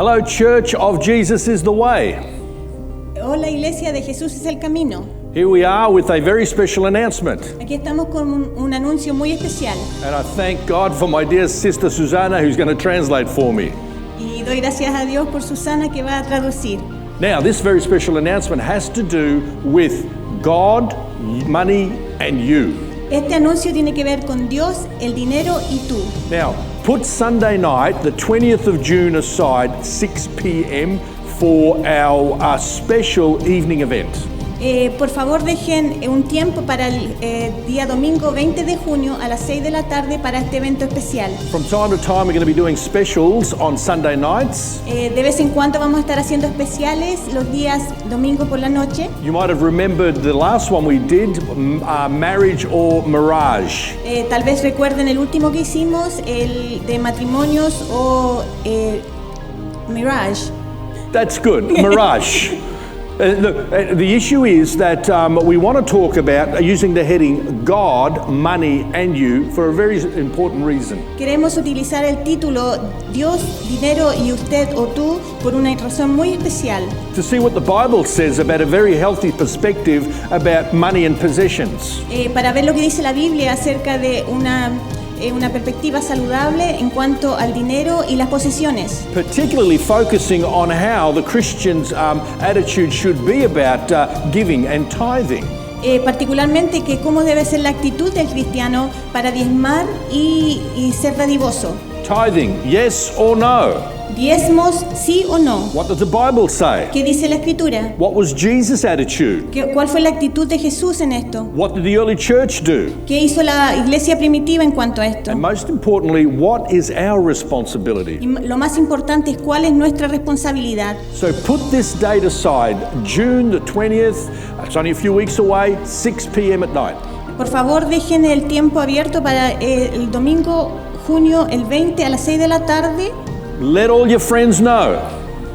Hello, Church of Jesus is the Way. Hola, Iglesia de Jesús es el camino. Here we are with a very special announcement. Aquí estamos con un anuncio muy especial. And I thank God for my dear sister Susanna, who's going to translate for me. Y doy gracias a Dios por Susana que va a traducir. Now, this very special announcement has to do with God, money, and you. Este anuncio tiene que ver con Dios, el dinero y tú. Now, put Sunday night, the 20th of June, aside, 6 p.m. for our special evening event. Por favor, dejen un tiempo para el día domingo 20 de junio a las 6 de la tarde para este evento especial. From time to time, we're going to be doing specials on Sunday nights. De vez en cuando vamos a estar haciendo especiales los días domingo por la noche. You might have remembered the last one we did, Marriage or Mirage. Tal vez recuerden el último que hicimos, el de matrimonios o Mirage. That's good, Mirage. The issue is that we want to talk about using the heading God, money and you for a very important reason. Queremos utilizar el título Dios, dinero y usted o tú por una razón muy especial. To see what the Bible says about a very healthy perspective about money and possessions. Para ver lo que dice la Biblia acerca de una perspectiva saludable en cuanto al dinero y las posesiones. Particularly focusing on how the Christian's attitude should be about giving and tithing. Particularmente que cómo debe ser la actitud del cristiano para diezmar y ser dadivoso. Tithing, yes or no? Diezmos, sí o no. What does the Bible say? ¿Qué dice la Escritura? What was Jesus' attitude? ¿Cuál fue la actitud de Jesús en esto? What did the early church do? ¿Qué hizo la iglesia primitiva en cuanto a esto? And most importantly, what is our responsibility? Y lo más importante es cuál es nuestra responsabilidad. So put this date aside, June the 20th, it's only a few weeks away, 6 p.m. at night. Por favor, dejen el tiempo abierto para el domingo, junio, el 20 a las 6 de la tarde. Let all your friends know.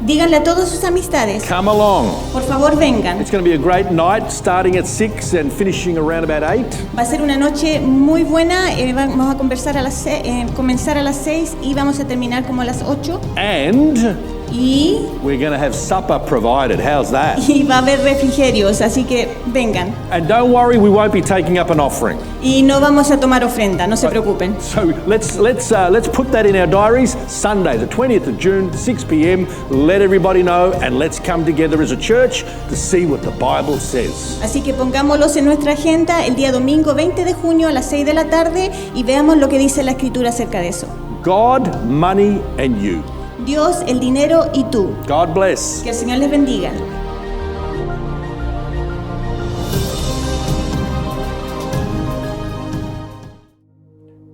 Díganle a todas sus amistades. Come along. Por favor, vengan. It's going to be a great night, starting at 6 and finishing around about 8. Va a ser una noche muy buena. Vamos a comenzar a las 6 y vamos a terminar como a las 8. And Y we're going to have supper provided. How's that? va a haber refrigerios, así que vengan. And don't worry, we won't be taking up an offering. Y no vamos a tomar ofrenda, no se preocupen. So let's put that in our diaries. Sunday, the 20th of June, 6 p.m. Let everybody know, and let's come together as a church to see what the Bible says. Así que pongámoslos en nuestra agenda el día domingo 20 de junio a las 6 de la tarde y veamos lo que dice la Escritura acerca de eso. God, money, and you. Dios, el dinero y tú. God bless. Que el Señor les bendiga.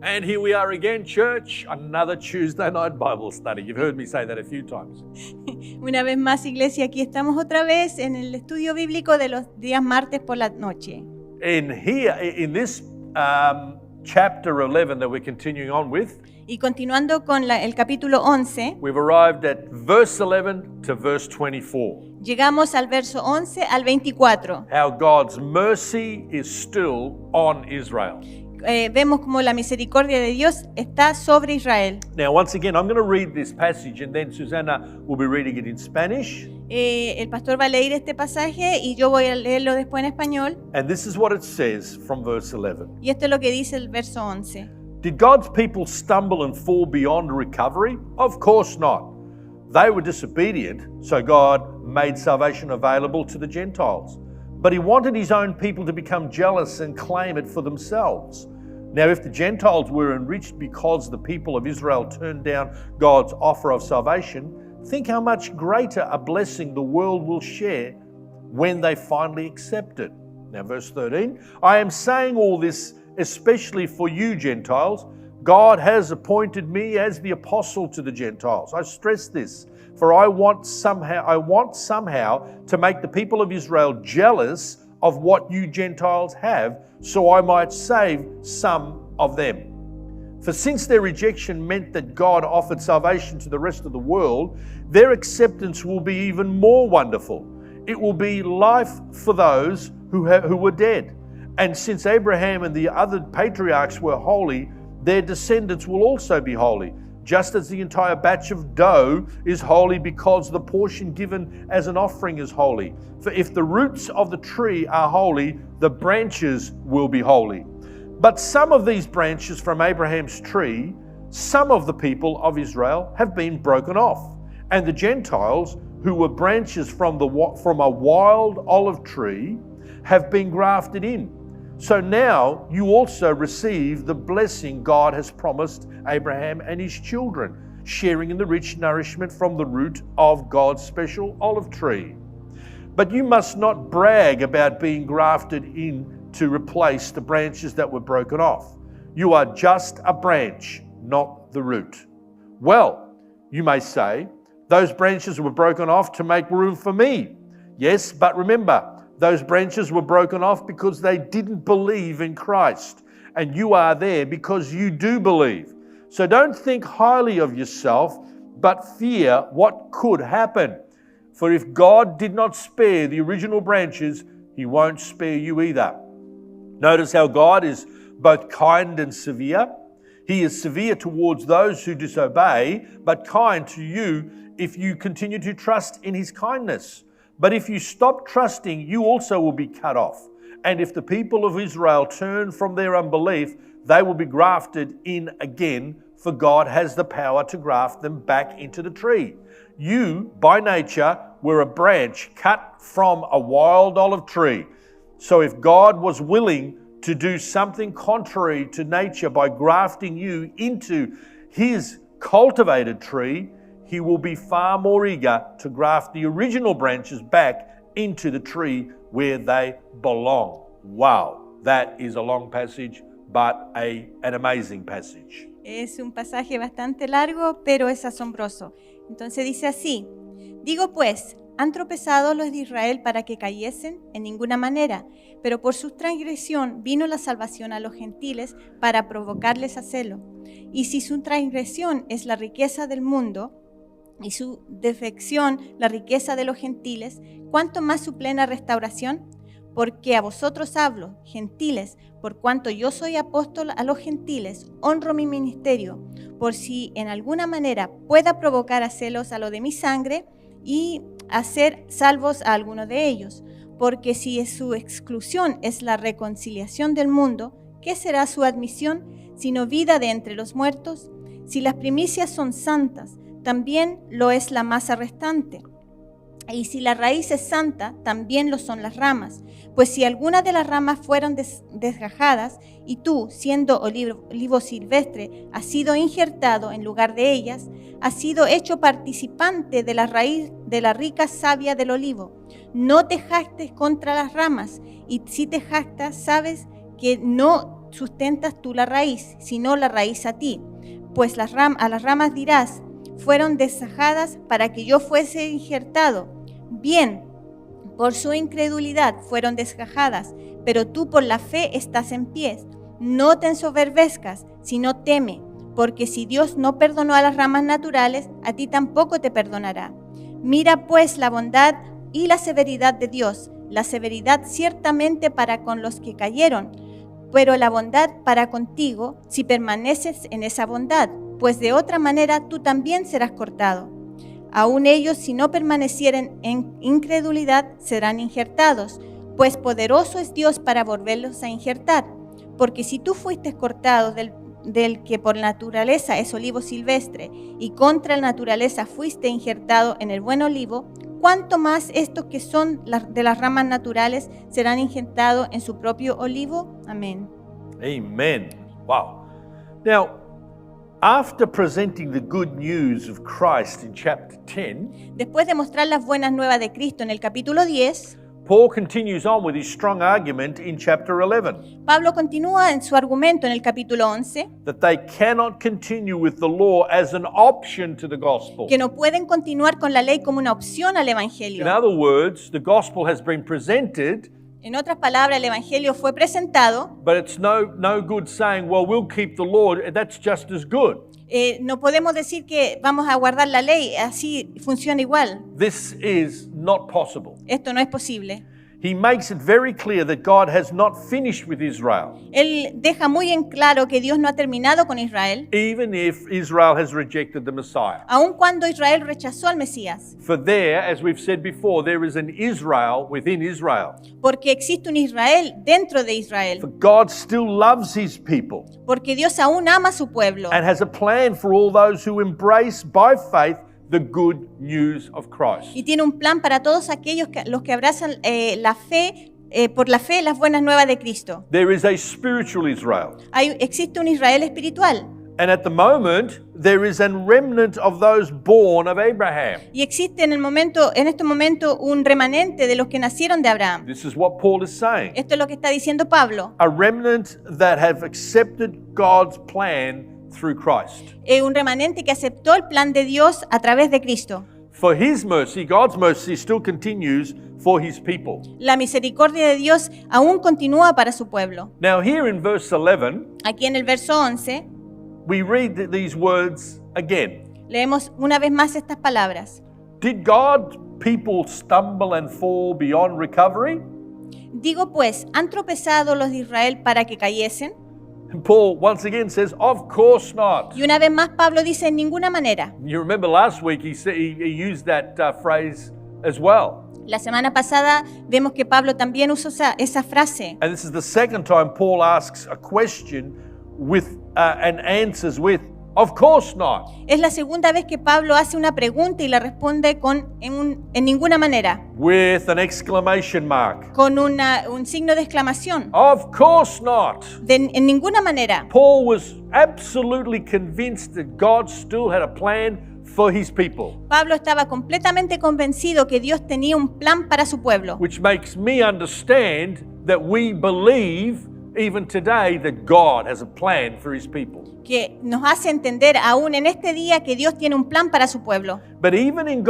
And here we are again, church, another Tuesday night Bible study. You've heard me say that a few times. Una vez más, iglesia, aquí estamos otra vez en el estudio bíblico de los días martes por la noche. In this chapter 11 that we're continuing on with, Y continuando con el capítulo 11, we've arrived at verse 11 to verse 24. llegamos al verso 11 al 24. How God's mercy is still on Israel. Vemos como la misericordia de Dios está sobre Israel. Now, once again, I'm going to read this passage and then Susanna will be reading it in Spanish. El pastor va a leer este pasaje y yo voy a leerlo después en español. And this is what it says from verse 11. Y esto es lo que dice el verso 11. Did God's people stumble and fall beyond recovery? Of course not. They were disobedient, so God made salvation available to the Gentiles. But he wanted his own people to become jealous and claim it for themselves. Now, if the Gentiles were enriched because the people of Israel turned down God's offer of salvation, think how much greater a blessing the world will share when they finally accept it. Now, verse 13, I am saying all this especially for you Gentiles. God has appointed me as the apostle to the Gentiles. I stress this, for I want somehow to make the people of Israel jealous of what you Gentiles have, so I might save some of them. For since their rejection meant that God offered salvation to the rest of the world, their acceptance will be even more wonderful. It will be life for those who were dead. And since Abraham and the other patriarchs were holy, their descendants will also be holy. just as the entire batch of dough is holy because the portion given as an offering is holy. For if the roots of the tree are holy, the branches will be holy. But some of these branches from Abraham's tree, some of the people of Israel have been broken off, and the Gentiles, who were branches from a wild olive tree, have been grafted in. So now you also receive the blessing God has promised Abraham and his children, sharing in the rich nourishment from the root of God's special olive tree. But you must not brag about being grafted in to replace the branches that were broken off. You are just a branch, not the root. Well, you may say, those branches were broken off to make room for me. Yes, but remember, those branches were broken off because they didn't believe in Christ. And you are there because you do believe. So don't think highly of yourself, but fear what could happen. For if God did not spare the original branches, He won't spare you either. Notice how God is both kind and severe. He is severe towards those who disobey, but kind to you if you continue to trust in His kindness. But if you stop trusting, you also will be cut off. And if the people of Israel turn from their unbelief, they will be grafted in again, for God has the power to graft them back into the tree. You, by nature, were a branch cut from a wild olive tree. So if God was willing to do something contrary to nature by grafting you into His cultivated tree, He will be far more eager to graft the original branches back into the tree where they belong. Wow, that is a long passage, but an amazing passage. Es un pasaje bastante largo, pero es asombroso. Entonces dice así: digo pues, ¿han tropezado los de Israel para que cayesen? En ninguna manera, pero por su transgresión vino la salvación a los gentiles para provocarles a celo. Y si su transgresión es la riqueza del mundo, y su defección la riqueza de los gentiles, ¿cuánto más su plena restauración? Porque a vosotros hablo, gentiles, por cuanto yo soy apóstol a los gentiles, honro mi ministerio, por si en alguna manera pueda provocar a celos a lo de mi sangre y hacer salvos a alguno de ellos. Porque si su exclusión es la reconciliación del mundo, ¿qué será su admisión, sino vida de entre los muertos? Si las primicias son santas, también lo es la masa restante. Y si la raíz es santa, también lo son las ramas. Pues si alguna de las ramas fueron desgajadas, y tú, siendo olivo silvestre, has sido injertado en lugar de ellas, has sido hecho participante de la raíz de la rica savia del olivo. No te jactes contra las ramas, y si te jactas, sabes que no sustentas tú la raíz, sino la raíz a ti. Pues a las ramas dirás, fueron desgajadas para que yo fuese injertado. Bien, por su incredulidad fueron desgajadas, pero tú por la fe estás en pie. No te ensoberbezcas, sino teme, porque si Dios no perdonó a las ramas naturales, a ti tampoco te perdonará. Mira pues la bondad y la severidad de Dios, la severidad ciertamente para con los que cayeron, pero la bondad para contigo si permaneces en esa bondad, pues de otra manera tú también serás cortado. Aún ellos, si no permanecieren en incredulidad, serán injertados, pues poderoso es Dios para volverlos a injertar. Porque si tú fuiste cortado del que por naturaleza es olivo silvestre, y contra la naturaleza fuiste injertado en el buen olivo, ¿cuánto más estos que son de las ramas naturales serán injertados en su propio olivo? Amén. Amen. Wow. Now, after presenting the good news of Christ in chapter 10, después de mostrar las buenas nuevas de Cristo en el capítulo 10, Paul continues on with his strong argument in chapter 11 Pablo continúa en su argumento en el capítulo 11 that they cannot continue with the law as an option to the gospel. que no pueden continuar con la ley como una opción al In evangelio. other words, the gospel has been presented, En otras palabras, el evangelio fue presentado. but it's no good saying, well, we'll keep the law, that's just as good. No podemos decir que vamos a guardar la ley, así funciona igual. This is not possible. Esto no es posible. he makes it very clear that God has not finished with Israel, Él deja muy en claro que Dios no ha terminado con Israel, even if Israel has rejected the Messiah. aun cuando Israel rechazó al Mesías. For there, as we've said before, there is an Israel within Israel. Porque existe un Israel dentro de Israel. For God still loves his people Porque Dios aún ama a su pueblo. and has a plan for all those who embrace by faith the good news of Christ. Y tiene un plan para todos aquellos los que abrazan la fe, por la fe, las buenas nuevas de Cristo. There is a spiritual Israel. Existe un Israel espiritual. And at the moment, there is a remnant of those born of Abraham. Y existe en este momento un remanente de los que nacieron de Abraham. This is what Paul is saying. Esto es lo que está diciendo Pablo. A remnant that have accepted God's plan through Christ. Un remanente que aceptó el plan de Dios a través de Cristo. For his mercy, God's mercy still continues for his people. La misericordia de Dios aún continúa para su pueblo. Now here in verse 11, Aquí en el verso 11 we read these words again. leemos una vez más estas palabras. Did God's people stumble and fall beyond recovery? Digo pues, ¿han tropezado los de Israel para que cayesen? And Paul once again says, of course not. Y una vez más Pablo dice, en ninguna manera. You remember last week he used that phrase as well. La semana pasada vemos que Pablo también usó esa frase. And this is the second time Paul asks a question with and answers with, of course not. Es la segunda vez que Pablo hace una pregunta y la responde en ninguna manera, With an exclamation mark. con un signo de exclamación. Of course not. En ninguna manera. Paul was absolutely convinced that God still had a plan for his people, Pablo estaba completamente convencido que Dios tenía un plan para su pueblo, which makes me understand that we believe even today that God has a plan for his people. que nos hace entender aún en este día que Dios tiene un plan para su pueblo. But even in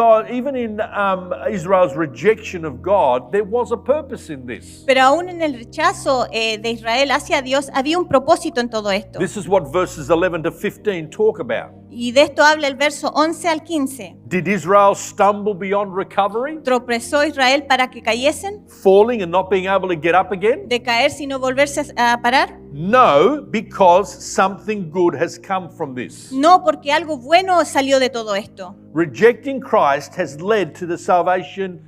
Israel's rejection of God, there was a purpose in this. Pero aún en el rechazo de Israel hacia Dios había un propósito en todo esto. This is what verses 11 to 15 talk about. Y de esto habla el verso 11 al 15. Did Israel stumble beyond recovery, ¿Tropezó Israel para que cayesen? falling and not being able to get up again? ¿De caer sin no volverse a parar? No, because something good has come from this. No, porque algo bueno salió de todo esto. Rejecting Christ has led to the salvation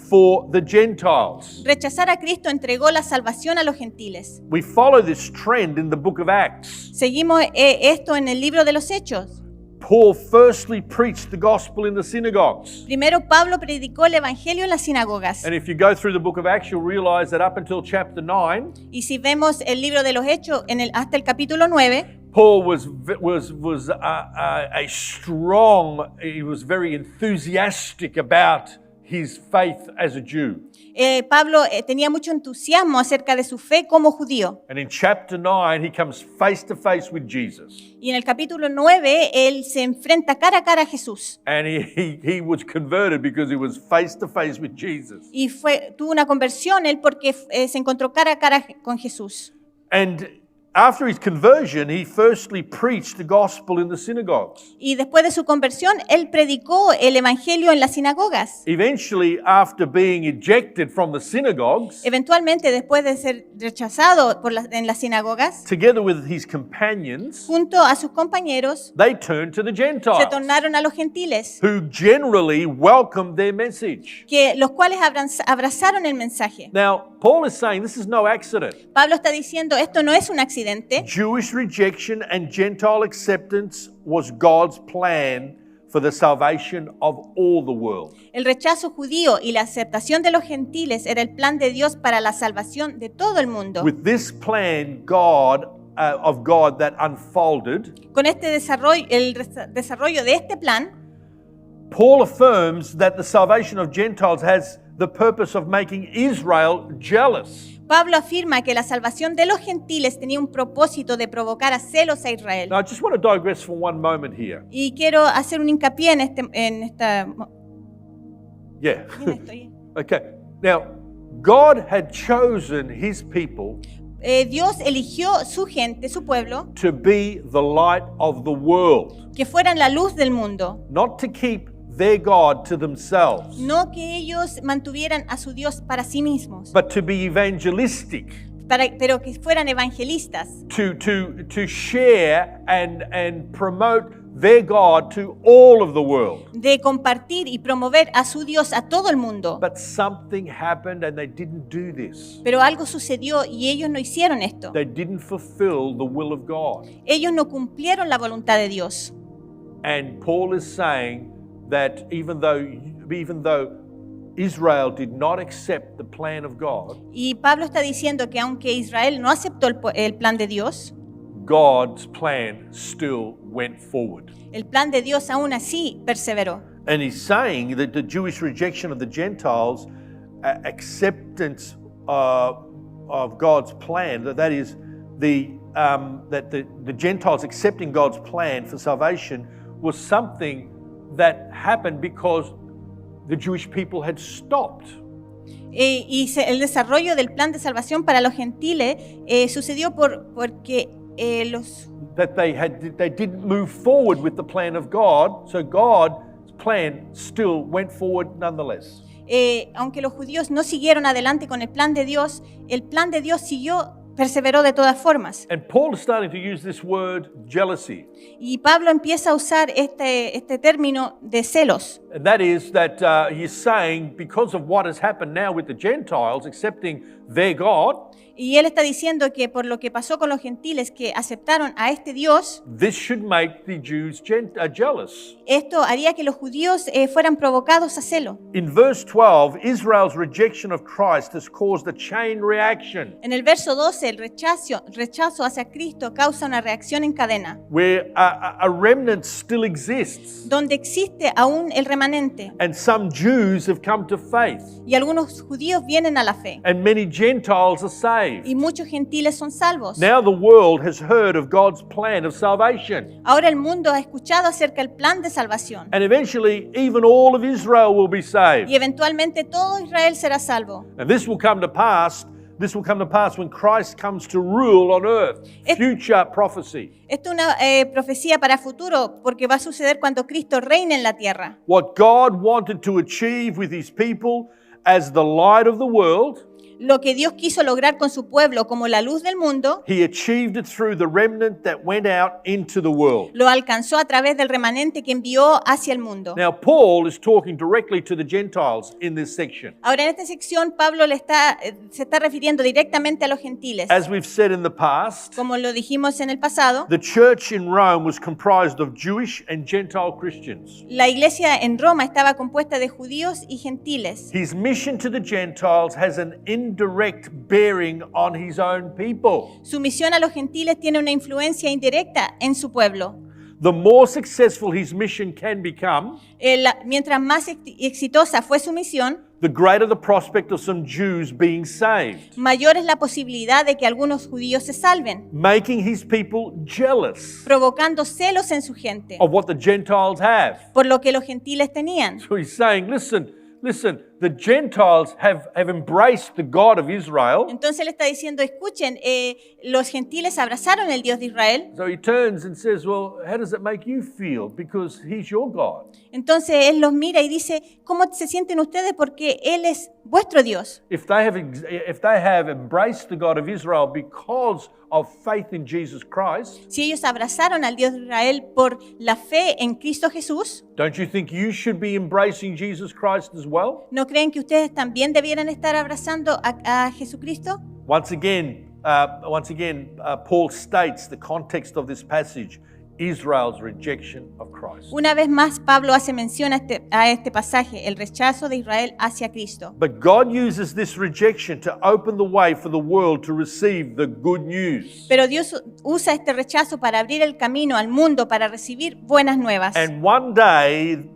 for the Gentiles. Rechazar a Cristo entregó la salvación a los gentiles. We follow this trend in the book of Acts. Seguimos esto en el libro de los Hechos. Paul firstly preached the gospel in the synagogues. Primero Pablo predicó el evangelio en las sinagogas. And if you go through the book of Acts, you'll realize that up until chapter 9, Y si vemos el libro de los Hechos hasta el capítulo 9, Paul was he was very enthusiastic about his faith as a Jew. Pablo tenía mucho entusiasmo acerca de su fe como judío. And in chapter 9, he comes face to face with Jesus. Y en el capítulo 9, él se enfrenta cara a cara a Jesús. And he was converted because he was face to face with Jesus. Y tuvo una conversión él porque se encontró cara a cara con Jesús. And after his conversion, he firstly preached the gospel in the synagogues. Y después de su conversión, él predicó el evangelio en las sinagogas. Eventually, after being ejected from the synagogues, Eventualmente, después de ser rechazado en las sinagogas, together with his companions, junto a sus compañeros, they turned to the se Gentiles, tornaron a los gentiles, who generally welcomed their message. los cuales abrazaron el mensaje. Now, Paul is saying this is no accident. Pablo está diciendo, esto no es un accidente. Jewish rejection and Gentile acceptance was God's plan for the salvation of all the world. El rechazo judío y la aceptación de los gentiles era el plan de Dios para la salvación de todo el mundo. With this plan, of God that unfolded, Con este desarrollo, el desarrollo de este plan, Paul affirms that the salvation of Gentiles has the purpose of making Israel jealous. Pablo afirma que la salvación de los gentiles tenía un propósito de provocar a celos a Israel. Now, I just want to digress for one moment here. Y quiero hacer un hincapié en esta... Yeah. estoy- Okay. Now, God had chosen his people Dios eligió su gente, su pueblo, to be the light of the world, que fueran la luz del mundo, not to keep their God to themselves, No que ellos mantuvieran a su Dios para sí mismos, but to be evangelistic, pero que fueran evangelistas, to share and promote their God to all of the world. de compartir y promover a su Dios a todo el mundo. But something happened and they didn't do this. Pero algo sucedió y ellos no hicieron esto. They didn't fulfill the will of God. Ellos no cumplieron la voluntad de Dios. And Paul is saying that even though Israel did not accept the plan of God, Y Pablo está diciendo que aunque Israel no aceptó el plan de Dios, God's plan still went forward. el plan de Dios aún así perseveró. And he's saying that the Jewish rejection of the Gentiles, acceptance of God's plan, that is the Gentiles accepting God's plan for salvation was something that happened because the Jewish people had stopped. El desarrollo del plan de salvación para los gentiles sucedió porque That they didn't move forward with the plan of God, so God's plan still went forward nonetheless. aunque los judíos no siguieron adelante con el plan de Dios perseveró de todas formas. And Paul is starting to use this word jealousy. Y Pablo empieza a usar este término de celos. And that is that he's saying because of what has happened now with the Gentiles accepting their God, Y él está diciendo que por lo que pasó con los gentiles que aceptaron a este Dios, this should make the Jews jealous. esto haría que los judíos fueran provocados a celo. In verse 12, Israel's rejection of Christ has caused a chain reaction En el verso 12, el rechazo hacia Cristo causa una reacción en cadena, where a remnant still exists. donde existe aún el remanente. And some Jews have come to faith, Y algunos judíos vienen a la fe. and many Gentiles are saved. Y muchos gentiles son salvos. Now the world has heard of God's plan of salvation. Ahora el mundo ha escuchado acerca del plan de salvación. And eventually, even all of Israel will be saved. Y eventualmente todo Israel será salvo. And this will come to pass when Christ comes to rule on earth. Future prophecy. Esto es una profecía para futuro, porque va a suceder cuando Cristo reine en la tierra. What God wanted to achieve with his people as the light of the world, Lo que Dios quiso lograr con su pueblo como la luz del mundo, he achieved it through the remnant that went out into the world. lo alcanzó a través del remanente que envió hacia el mundo. Now, Paul is talking directly to the Gentiles in this section. Ahora en esta sección Pablo se está refiriendo directamente a los gentiles. As we've said in the past, Como lo dijimos en el pasado, the church in Rome was comprised of Jewish and Gentile Christians. la iglesia en Roma estaba compuesta de judíos y gentiles. His mission to the Gentiles has an indirect bearing on his own people. Su misión a los gentiles tiene una influencia indirecta en su pueblo. The more successful his mission can become, Mientras más exitosa fue su misión, the greater the prospect of some Jews being saved, mayor es la posibilidad de que algunos judíos se salven, making his people jealous provocando celos en su gente of what the Gentiles have. por lo que los gentiles tenían. So he's saying, listen, the Gentiles have embraced the God of Israel. Entonces él está diciendo, escuchen, los gentiles abrazaron el Dios de Israel. So he turns and says, well, how does it make you feel? Because he's your God. Entonces él los mira y dice, ¿cómo se sienten ustedes? Porque Él es vuestro Dios. If they have embraced the God of Israel because of faith in Jesus Christ, Si ellos abrazaron al Dios de Israel por la fe en Cristo Jesús, don't you think you should be embracing Jesus Christ as well? ¿no creen que ustedes también debieran estar abrazando a Jesucristo? Once again, Paul states the context of this passage, Israel's rejection of Christ. Una vez más, Pablo hace mención a este pasaje, el rechazo de Israel hacia Cristo. But God uses this rejection to open the way for the world to receive the good news. Pero Dios usa este rechazo para abrir el camino al mundo para recibir buenas nuevas. And one day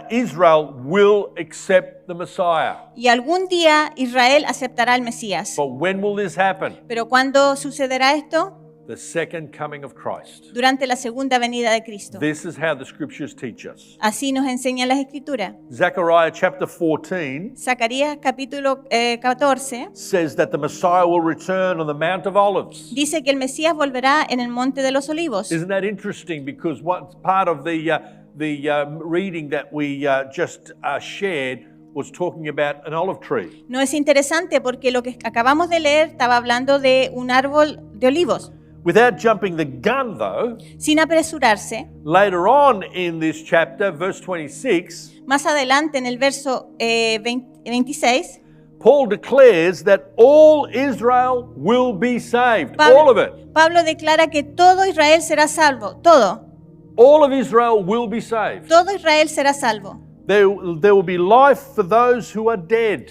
Israel will accept the Messiah. Y algún día Israel aceptará al Mesías. But when will this happen? Pero ¿cuándo sucederá esto? The second coming of Christ. Durante la segunda venida de Cristo. This is how the scriptures teach us. Así nos enseñan las Escrituras. Zechariah chapter 14 Zacarías capítulo 14 says that the Messiah will return on the Mount of Olives. dice que el Mesías volverá en el Monte de los Olivos. Isn't that interesting? Because what's part of the reading that we just shared was talking about an olive tree. No es interesante porque lo que acabamos de leer estaba hablando de un árbol de olivos. Without jumping the gun, though, Sin apresurarse, later on in this chapter, verse 26, más adelante en el verso 26, Paul declares that all Israel will be saved. All of it. Pablo declara que todo Israel será salvo, todo All of Israel will be saved. Israel será salvo. There will be life for those who are dead.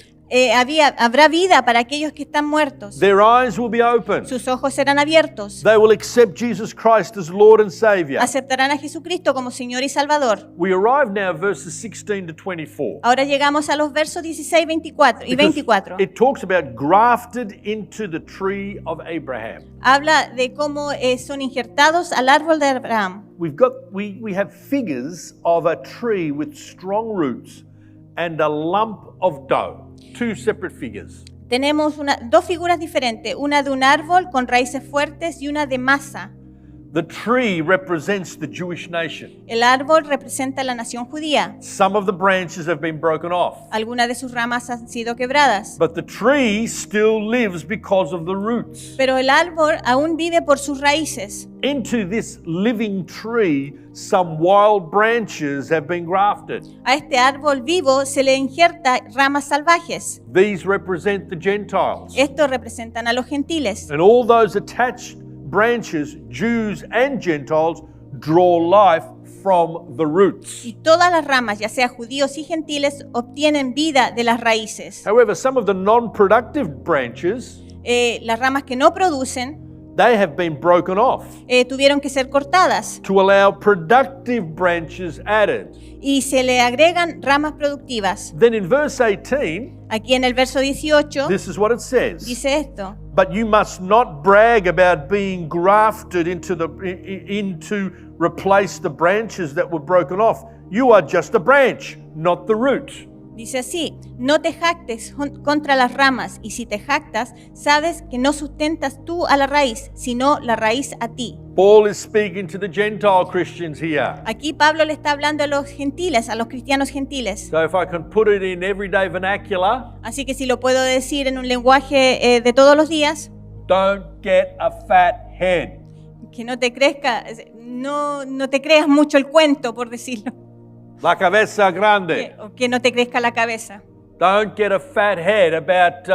Habrá vida para aquellos que están muertos. Their eyes will be opened. Sus ojos serán abiertos. They will accept Jesus Christ as Lord and Savior. Aceptarán a Jesucristo como Señor y Salvador. We arrive now at verses 16 to 24. Ahora llegamos a los versos 16 y 24. It talks about grafted into the tree of Abraham. Habla de cómo son injertados al árbol de Abraham. We have figures of a tree with strong roots and a lump of dough. Two separate figures. Tenemos dos figuras diferentes, una de un árbol con raíces fuertes y una de masa. The tree represents the Jewish nation. El árbol representa la nación judía. Some of the branches have been broken off. Algunas de sus ramas han sido quebradas. But the tree still lives because of the roots. Pero el árbol aún vive por sus raíces. Into this living tree, some wild branches have been grafted. A este árbol vivo se le injerta ramas salvajes. These represent the Gentiles. Estos representan a los gentiles. And all those attached branches, Jews and Gentiles, draw life from the roots. Y todas las ramas, ya sea judíos y gentiles, obtienen vida de las raíces. However, some of the non-productive branches, Las ramas que no producen they have been broken off tuvieron que ser cortadas to allow productive branches added. y se le agregan ramas productivas. Then in verse 18, Aquí en el verso 18 this is what it says. dice esto: But you must not brag about being grafted into replace the branches that were broken off. You are just a branch, not the root. Dice así: no te jactes contra las ramas, y si te jactas, sabes que no sustentas tú a la raíz, sino la raíz a ti. Paul is speaking to the Gentile Christians here. Aquí Pablo le está hablando a los gentiles, a los cristianos gentiles. So if I can put it in everyday vernacular, Así que si lo puedo decir en un lenguaje de todos los días, don't get a fat head. que no te crezca, no te creas mucho el cuento, por decirlo, La cabeza grande. o que no te crezca la cabeza. Don't get a fat head about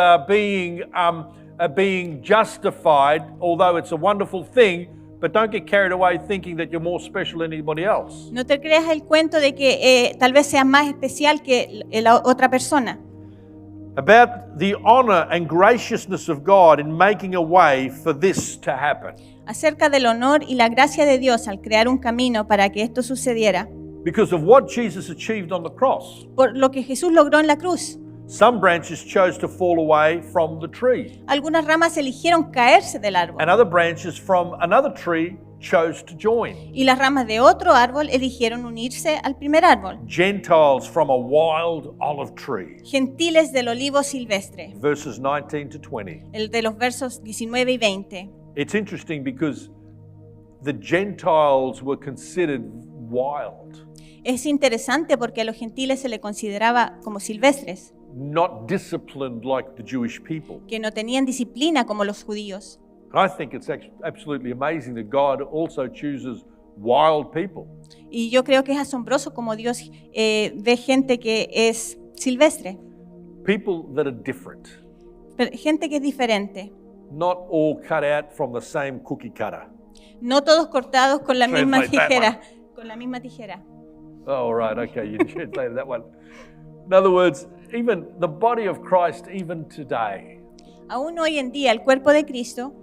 being justified, although it's a wonderful thing, but don't get carried away thinking that you're more special than anybody else. No te creas el cuento de que tal vez seas más especial que la otra persona. About the honor and graciousness of God in making a way for this to happen. Acerca del honor y la gracia de Dios al crear un camino para que esto sucediera. Because of what Jesus achieved on the cross. Por lo que Jesús logró en la cruz. Some branches chose to fall away from the tree. Algunas ramas eligieron caerse del árbol. And other branches from another tree chose to join. Y las ramas de otro árbol eligieron unirse al primer árbol. Gentiles from a wild olive tree. Gentiles del olivo silvestre. Verses 19 to 20. El de los versos 19 y 20. It's interesting because the Gentiles were considered wild. Es interesante porque a los gentiles se le consideraba como silvestres, Not disciplined like the Jewish people. que no tenían disciplina como los judíos. I think it's absolutely amazing that God also chooses wild people. Y yo creo que es asombroso como Dios ve gente que es silvestre, People that are different. gente que es diferente. Not all cut out from the same cookie cutter. No todos cortados con la misma Translate that tijera. Con la misma tijera. Oh, right, okay, you translated that one. In other words, even the body of Christ, even today, Aún hoy en día el cuerpo de Cristo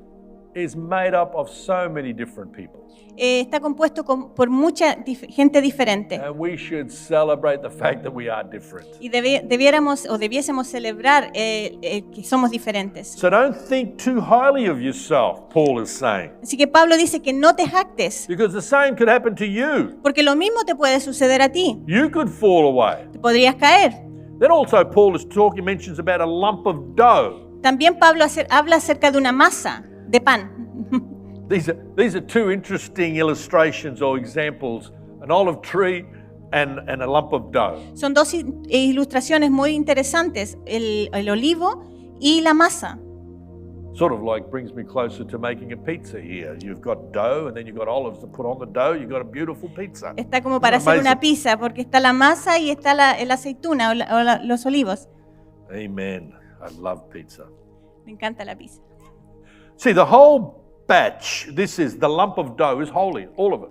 is made up of so many different people. Está compuesto por mucha gente diferente. And we should celebrate the fact that we are different. Y debiésemos celebrar que somos diferentes. So don't think too highly of yourself, Paul is saying. Así que Pablo dice que no te jactes, Because the same could happen to you. porque lo mismo te puede suceder a ti. You could fall away. Te podrías caer. Then also Paul is talking, mentions about a lump of dough. También Pablo habla acerca de una masa de pan. These are two interesting illustrations or examples. An olive tree and a lump of dough. Son dos ilustraciones muy interesantes, el olivo y la masa. Sort of like brings me closer to making a pizza here. You've got dough and then you've got olives to put on the dough. You've got a beautiful pizza. Está como para hacer una pizza, porque está la masa y está la aceituna o los olivos. Amen. I love pizza. Me encanta la pizza. See, the whole batch, this is the lump of dough, is holy, all of it.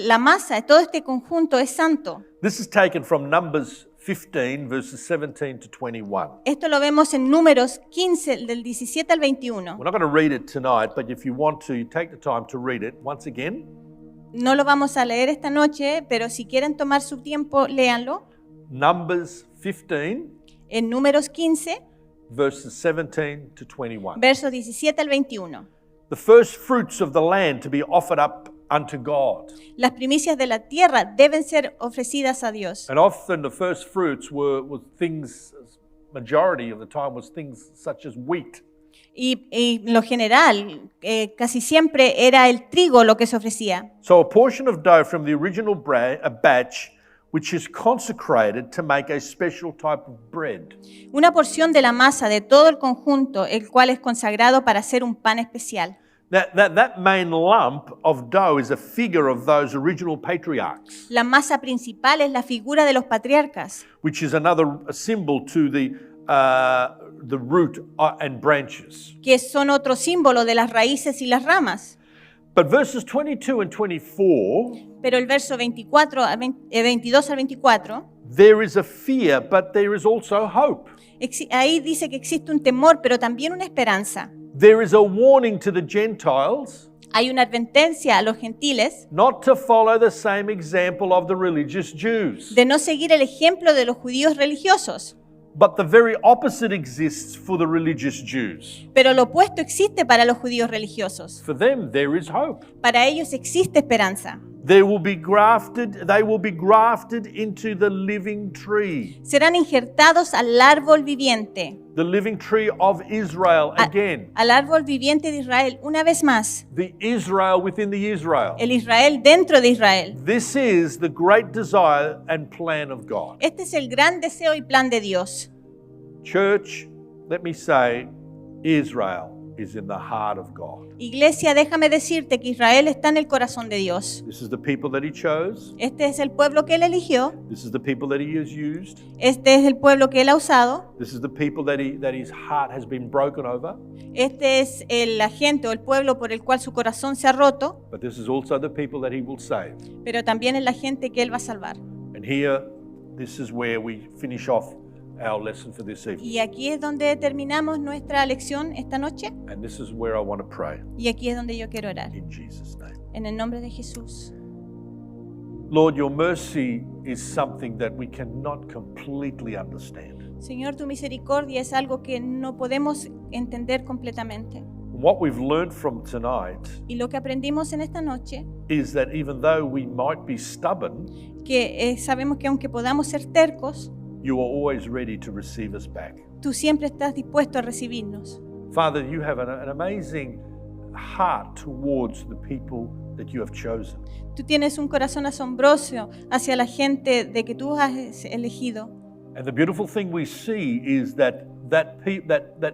La masa, todo este conjunto es santo. This is taken from Numbers 15, verses 17 to 21. Esto lo vemos en Números 15, del 17 al 21. We're not going to read it tonight, but if you want to, you take the time to read it once again. No lo vamos a leer esta noche, pero si quieren tomar su tiempo, léanlo. Numbers 15, En Números 15, verses 17 to 21. versos 17 al 21. The first fruits of the land to be offered up unto God. Las primicias de la tierra deben ser ofrecidas a Dios. And often the first fruits were things, majority of the time was things such as wheat. Y lo general, casi siempre era el trigo lo que se ofrecía. So a portion of dough from the original batch, which is consecrated to make a special type of bread. Una porción de la masa de todo el conjunto, el cual es consagrado para hacer un pan especial. That main lump of dough is a figure of those original patriarchs, La masa principal es la figura de los patriarcas, which is another symbol to the root and branches. que son otro símbolo de las raíces y las ramas. But verses 22 and 24, Pero el verso 22 al 24, there is a fear, but there is also hope. ahí dice que existe un temor, pero también una esperanza. There is a warning to the Gentiles Hay una advertencia a los gentiles not to follow the same example of the religious Jews. de no seguir el ejemplo de los judíos religiosos. But the very opposite exists for the religious Jews. Pero lo opuesto existe para los judíos religiosos. For them, there is hope. Para ellos existe esperanza. They will be grafted into the living tree. Serán injertados al árbol viviente. The living tree of Israel again. Al árbol viviente de Israel, una vez más. The Israel within the Israel. El Israel dentro de Israel. This is the great desire and plan of God. Este es el gran deseo y plan de Dios. Church, let me say, Israel is in the heart of God. Iglesia, déjame decirte que Israel está en el corazón de Dios. This is the people that he chose. Este es el pueblo que él eligió. This is the people that he has used. Este es el pueblo que él ha usado. This is the people that his heart has been broken over. Este es la gente o el pueblo por el cual su corazón se ha roto. But this is also the people that he will save. Pero también es la gente que él va a salvar. And here, this is where we finish off our lesson for this evening. Y aquí es donde terminamos nuestra lección esta noche. And this is where I want to pray. Y aquí es donde yo quiero orar. In Jesus' name. En el nombre de Jesús. Lord, your mercy is something that we cannot completely understand. Señor, tu misericordia es algo que no podemos entender completamente. What we've learned from tonight Y lo que aprendimos en esta noche, is that even though we might be stubborn, que sabemos que aunque podamos ser tercos, you are always ready to receive us back. tú siempre estás dispuesto a recibirnos. Father, you have an amazing heart towards the people that you have chosen. Tú tienes un corazón asombroso hacia la gente de que tú has elegido. And the beautiful thing we see is that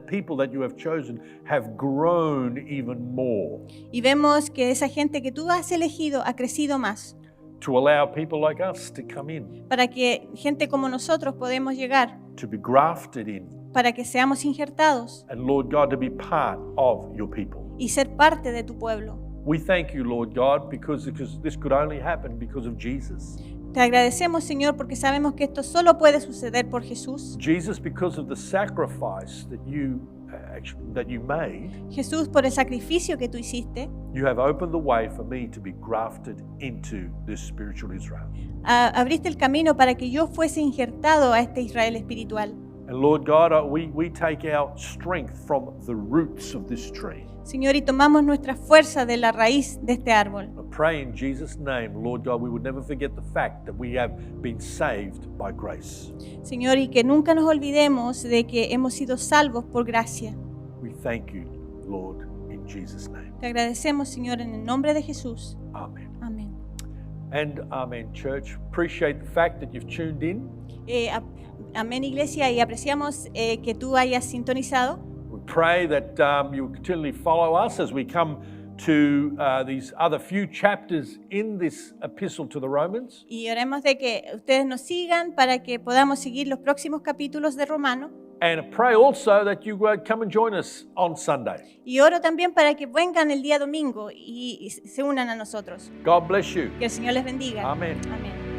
people that you have chosen have grown even more Y vemos que esa gente que tú has elegido ha crecido más, to allow people like us to come in, para que gente como nosotros podemos llegar, to be grafted in, para que seamos injertados and Lord God, to be part of your people. y ser parte de tu pueblo. We thank you, Lord God, because this could only happen because of Jesus. Te agradecemos, Señor, porque sabemos que esto solo puede suceder por Jesús. Jesus, because of the sacrifice that you made, Jesús, por el sacrificio que tú hiciste, you have opened the way for me to be grafted into this spiritual Israel. abriste el camino para que yo fuese injertado a este Israel espiritual. And Lord God, we take our strength from the roots of this tree. Señor, y tomamos nuestra fuerza de la raíz de este árbol. I pray in Jesus' name, Lord God, we would never forget the fact that we have been saved by grace. Señor, y que nunca nos olvidemos de que hemos sido salvos por gracia. We thank you, Lord, in Jesus' name. Te agradecemos, Señor, en el nombre de Jesús. Amen. Amén. And Amen, church. Appreciate the fact that you've tuned in. Amén, iglesia, y apreciamos que tú hayas sintonizado. We pray that you will continually follow us as we come to these other few chapters in this epistle to the Romans. Y oremos de que ustedes nos sigan para que podamos seguir los próximos capítulos de Romano. And pray also that you come and join us on Sunday. Y oro también para que vengan el día domingo y se unan a nosotros. God bless you. Que el Señor les bendiga. Amén. Amén.